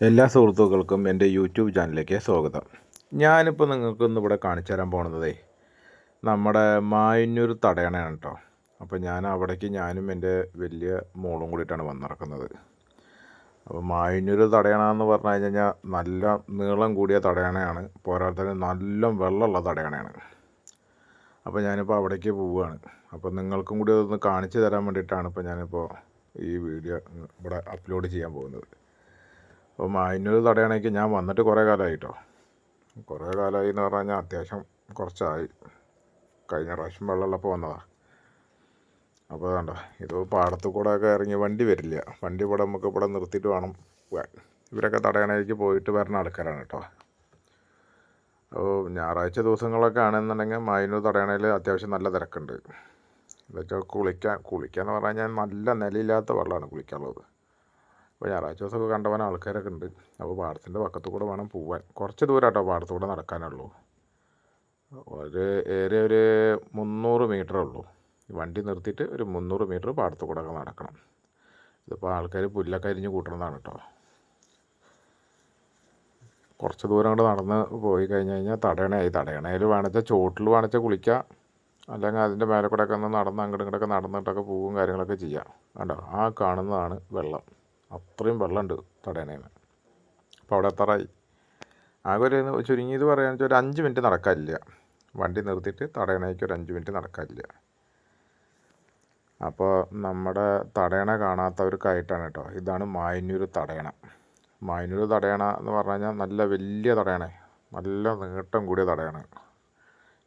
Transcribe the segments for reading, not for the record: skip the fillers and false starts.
എല്ലാ സുഹൃത്തുക്കൾക്കും എൻ്റെ യൂട്യൂബ് ചാനലിലേക്ക് സ്വാഗതം. ഞാനിപ്പോൾ നിങ്ങൾക്കൊന്ന് ഇവിടെ കാണിച്ചു തരാൻ പോകുന്നതേ നമ്മുടെ മായന്നൂർ തടയണയാണ് കേട്ടോ. അപ്പോൾ ഞാൻ അവിടേക്ക് ഞാനും എൻ്റെ വലിയ മോളും കൂടിയിട്ടാണ് വന്നിറക്കുന്നത്. അപ്പോൾ മായന്നൂർ തടയണ എന്ന് പറഞ്ഞു കഴിഞ്ഞാൽ നല്ല നീളം കൂടിയ തടയണയാണ്, പോരാത്തതിന് നല്ല വെള്ളമുള്ള തടയണയാണ്. അപ്പോൾ ഞാനിപ്പോൾ അവിടേക്ക് പോവുകയാണ്. അപ്പോൾ നിങ്ങൾക്കും കൂടി അതൊന്ന് കാണിച്ചു തരാൻ വേണ്ടിയിട്ടാണ് ഇപ്പോൾ ഞാനിപ്പോൾ ഈ വീഡിയോ ഇവിടെ അപ്ലോഡ് ചെയ്യാൻ പോകുന്നത്. അപ്പോൾ മായന്നൂർ തടയണയ്ക്ക് ഞാൻ വന്നിട്ട് കുറേ കാലമായി കേട്ടോ. കുറേ കാലമായി എന്ന് പറഞ്ഞു കഴിഞ്ഞാൽ അത്യാവശ്യം കുറച്ചായി. കഴിഞ്ഞ പ്രാവശ്യം വെള്ളമുള്ളപ്പോൾ വന്നതാണ്. അപ്പോൾ വേണ്ട, ഇത് പാടത്തു കൂടെ ഒക്കെ ഇറങ്ങി വണ്ടി വരില്ല. വണ്ടി ഇവിടെ നമുക്ക് ഇവിടെ നിർത്തിയിട്ട് വേണം പോകാൻ. ഇവരൊക്കെ തടയണയ്ക്ക് പോയിട്ട് വരുന്ന ആൾക്കാരാണ് കേട്ടോ. അപ്പോൾ ഞായറാഴ്ച ദിവസങ്ങളൊക്കെ ആണെന്നുണ്ടെങ്കിൽ മായന്നൂർ തടയണയിൽ അത്യാവശ്യം നല്ല തിരക്കുണ്ട്. എന്നുവെച്ചാൽ കുളിക്കാന്ന് പറഞ്ഞു കഴിഞ്ഞാൽ നല്ല നിലയില്ലാത്ത വെള്ളമാണ് കുളിക്കാനുള്ളത്. അപ്പോൾ ഞായറാഴ്ച ദിവസമൊക്കെ കണ്ടവൻ ആൾക്കാരൊക്കെ ഉണ്ട്. അപ്പോൾ പാടത്തിൻ്റെ പക്കത്തു കൂടെ വേണം പോകാൻ. കുറച്ച് ദൂരം കേട്ടോ പാടത്തു കൂടെ നടക്കാനുള്ളൂ. ഏറെ ഒരു 300 മീറ്ററേ ഉള്ളൂ. വണ്ടി നിർത്തിയിട്ട് ഒരു 300 മീറ്റർ പാടത്തു കൂടെ ഒക്കെ നടക്കണം. ഇതിപ്പോൾ ആൾക്കാർ പുല്ലൊക്കെ അരിഞ്ഞ് കൂട്ടുന്നതാണ് കേട്ടോ. കുറച്ച് ദൂരം കൊണ്ട് നടന്ന് പോയി കഴിഞ്ഞ് കഴിഞ്ഞാൽ തടയണയിൽ വേണമെച്ചാൽ ചോട്ടിൽ വേണമെച്ചാൽ കുളിക്കാം, അല്ലെങ്കിൽ അതിൻ്റെ മേലെ കൂടെ ഒക്കെ ഒന്ന് നടന്ന് അങ്ങോട്ടും ഇങ്ങോട്ടൊക്കെ നടന്നിട്ടൊക്കെ പൂവും കാര്യങ്ങളൊക്കെ ചെയ്യാം. കണ്ടോ, ആ കാണുന്നതാണ് വെള്ളം. അത്രയും വെള്ളമുണ്ട് തടയണയിൽ. അപ്പോൾ അവിടെ എത്താറായി. ആകെ ഒരു ചുരുങ്ങിയത് പറയുകയാണെന്ന് വെച്ചാൽ ഒരു 5 മിനിറ്റ് നടക്കാനില്ല. വണ്ടി നിർത്തിയിട്ട് തടയണയ്ക്ക് ഒരു 5 മിനിറ്റ് നടക്കാനില്ല. അപ്പോൾ നമ്മുടെ തടയണ കാണാത്തവർക്കായിട്ടാണ് കേട്ടോ. ഇതാണ് മായന്നൂർ തടയണ. മായന്നൂർ തടയണ എന്ന് പറഞ്ഞു കഴിഞ്ഞാൽ നല്ല വലിയ തടയണ, നല്ല നീട്ടം കൂടിയ തടയണ.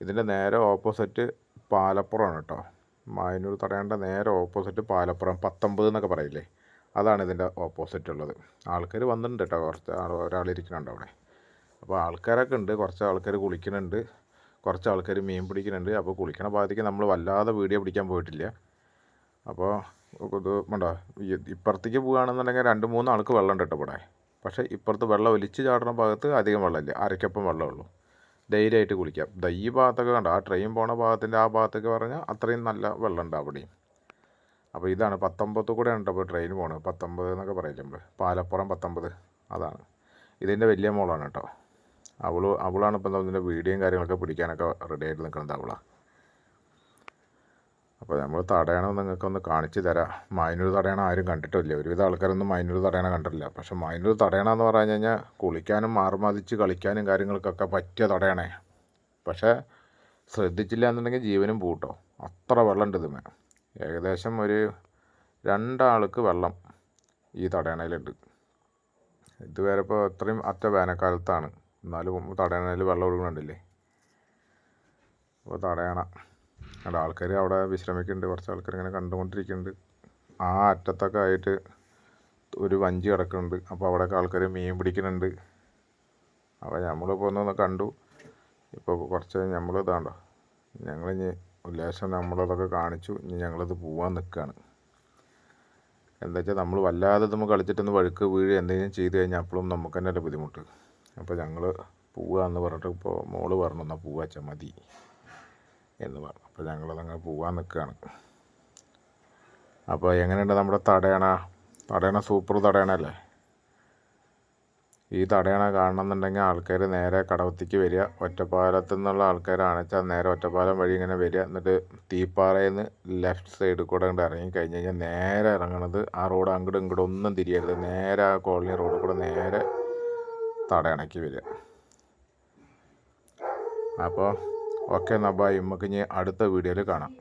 ഇതിൻ്റെ നേരെ ഓപ്പോസിറ്റ് പാലപ്പുറമാണ് കേട്ടോ. മായന്നൂർ തടയണയുടെ നേരെ ഓപ്പോസിറ്റ് പാലപ്പുറം 19 എന്നൊക്കെ പറയില്ലേ, അതാണ് ഇതിൻ്റെ ഓപ്പോസിറ്റ് ഉള്ളത്. ആൾക്കാർ വന്നിട്ടുണ്ട് കേട്ടോ, കുറച്ച് ഒരാളിരിക്കുന്നുണ്ട് അവിടെ. അപ്പോൾ ആൾക്കാരൊക്കെ ഉണ്ട്. കുറച്ച് ആൾക്കാർ കുളിക്കുന്നുണ്ട്, കുറച്ച് ആൾക്കാർ മീൻ പിടിക്കുന്നുണ്ട്. അപ്പോൾ കുളിക്കണ ഭാഗത്തേക്ക് നമ്മൾ വല്ലാതെ വീഡിയോ പിടിക്കാൻ പോയിട്ടില്ല. അപ്പോൾ ഇത് വേണ്ട, ഇപ്പുറത്തേക്ക് പോകുകയാണെന്നുണ്ടെങ്കിൽ 2-3 ആൾക്ക് വെള്ളമുണ്ട് കേട്ടോ ഇവിടെ. പക്ഷേ ഇപ്പുറത്ത് വെള്ളം ഒലിച്ച് ചാടുന്ന ഭാഗത്ത് അധികം വെള്ളമില്ല, അരയ്ക്കൊപ്പം വെള്ളമുള്ളൂ. ധൈര്യമായിട്ട് കുളിക്കാം. ഈ ഭാഗത്തൊക്കെ കണ്ടോ, ആ ട്രെയിൻ പോണ ഭാഗത്തിൻ്റെ ആ ഭാഗത്തൊക്കെ പറഞ്ഞാൽ അത്രയും നല്ല വെള്ളമുണ്ട് അവിടെയും. അപ്പോൾ ഇതാണ് 19 കൂടെയാണ് കേട്ടോ ഇപ്പോൾ ട്രെയിൻ പോകുന്നത്. 19 എന്നൊക്കെ പറയില്ലേ നമ്മൾ, പാലപ്പുറം 19, അതാണ്. ഇതിൻ്റെ വലിയ മോളാണ് കേട്ടോ. അവളാണ് ഇപ്പം ഇതിൻ്റെ വീഡിയോയും കാര്യങ്ങളൊക്കെ പിടിക്കാനൊക്കെ റെഡി ആയിട്ട് നിൽക്കുന്നത് അവളാണ്. അപ്പോൾ നമ്മൾ തടയണ നിങ്ങൾക്കൊന്ന് കാണിച്ചു തരാം. മായന്നൂർ തടയണ ആരും കണ്ടിട്ടില്ല. ഒരുവിധ ആൾക്കാരൊന്നും മായന്നൂർ തടയണ കണ്ടിട്ടില്ല. പക്ഷേ മായന്നൂർ തടയണ എന്ന് പറഞ്ഞു കഴിഞ്ഞാൽ കുളിക്കാനും മാറുമതിച്ച് കളിക്കാനും കാര്യങ്ങൾക്കൊക്കെ പറ്റിയ തടയണേ. പക്ഷേ ശ്രദ്ധിച്ചില്ല എന്നുണ്ടെങ്കിൽ ജീവനും പൂട്ടോ, അത്ര വെള്ളമുണ്ട് ഇതിന്. ഏകദേശം ഒരു 2 ആൾക്ക് വെള്ളം ഈ തടയണയിലുണ്ട്. ഇതുവരെ ഇപ്പോൾ അത്രയും വേനൽക്കാലത്താണ്, എന്നാലും തടയണയിൽ വെള്ളം ഒഴുകുന്നുണ്ടല്ലേ. അപ്പോൾ തടയണ അവിടെ ആൾക്കാർ അവിടെ വിശ്രമിക്കുന്നുണ്ട്. കുറച്ച് ആൾക്കാർ ഇങ്ങനെ കണ്ടുകൊണ്ടിരിക്കുന്നുണ്ട്. ആ അറ്റത്തൊക്കെ ആയിട്ട് ഒരു വഞ്ചി കിടക്കുന്നുണ്ട്. അപ്പോൾ അവിടെയൊക്കെ ആൾക്കാർ മീൻ പിടിക്കുന്നുണ്ട്. അപ്പോൾ നമ്മളിപ്പോൾ ഒന്ന് കണ്ടു. ഇപ്പോൾ കുറച്ച് നമ്മൾ ഇതാണ്ടോ, ഞങ്ങളിനി ലേശം നമ്മളതൊക്കെ കാണിച്ചു. ഇനി ഞങ്ങളിത് പോകാൻ നിൽക്കുകയാണ്. എന്താ വെച്ചാൽ നമ്മൾ വല്ലാതെ നമ്മൾ കളിച്ചിട്ടൊന്ന് വഴുക്ക് വീഴ് എന്തെങ്കിലും ചെയ്ത് കഴിഞ്ഞാൽ അപ്പോഴും നമുക്ക് തന്നെ ഒരു ബുദ്ധിമുട്ട്. അപ്പോൾ ഞങ്ങൾ പോവാന്ന് പറഞ്ഞിട്ട് ഇപ്പോൾ മോള് പറഞ്ഞു എന്നാൽ പോവാച്ച മതി എന്ന് പറഞ്ഞു. അപ്പോൾ ഞങ്ങളതങ്ങനെ പോകാൻ നിൽക്കുകയാണ്. അപ്പോൾ എങ്ങനെയുണ്ട് നമ്മുടെ തടയണ സൂപ്പർ തടയണല്ലേ. ഈ തടയണ കാണണമെന്നുണ്ടെങ്കിൽ ആൾക്കാർ നേരെ കടവത്തേക്ക് വരിക. ഒറ്റപ്പാലത്തു നിന്നുള്ള ആൾക്കാരാണെന്ന് വെച്ചാൽ നേരെ ഒറ്റപ്പാലം വഴി ഇങ്ങനെ വരിക. എന്നിട്ട് തീപ്പാറയിൽ നിന്ന് ലെഫ്റ്റ് സൈഡിൽ കൂടെ കൊണ്ട് ഇറങ്ങി കഴിഞ്ഞ് കഴിഞ്ഞാൽ നേരെ ഇറങ്ങണത് ആ റോഡ് അങ്ങോട്ടും ഇങ്ങോട്ടും ഒന്നും തിരിയരുത്. നേരെ ആ കോളനി റോഡിൽ കൂടെ നേരെ തടയണയ്ക്ക് വരിക. അപ്പോൾ ഓക്കെ, എന്നാൽ ബൈ. നമുക്ക് ഇനി അടുത്ത വീഡിയോയിൽ കാണാം.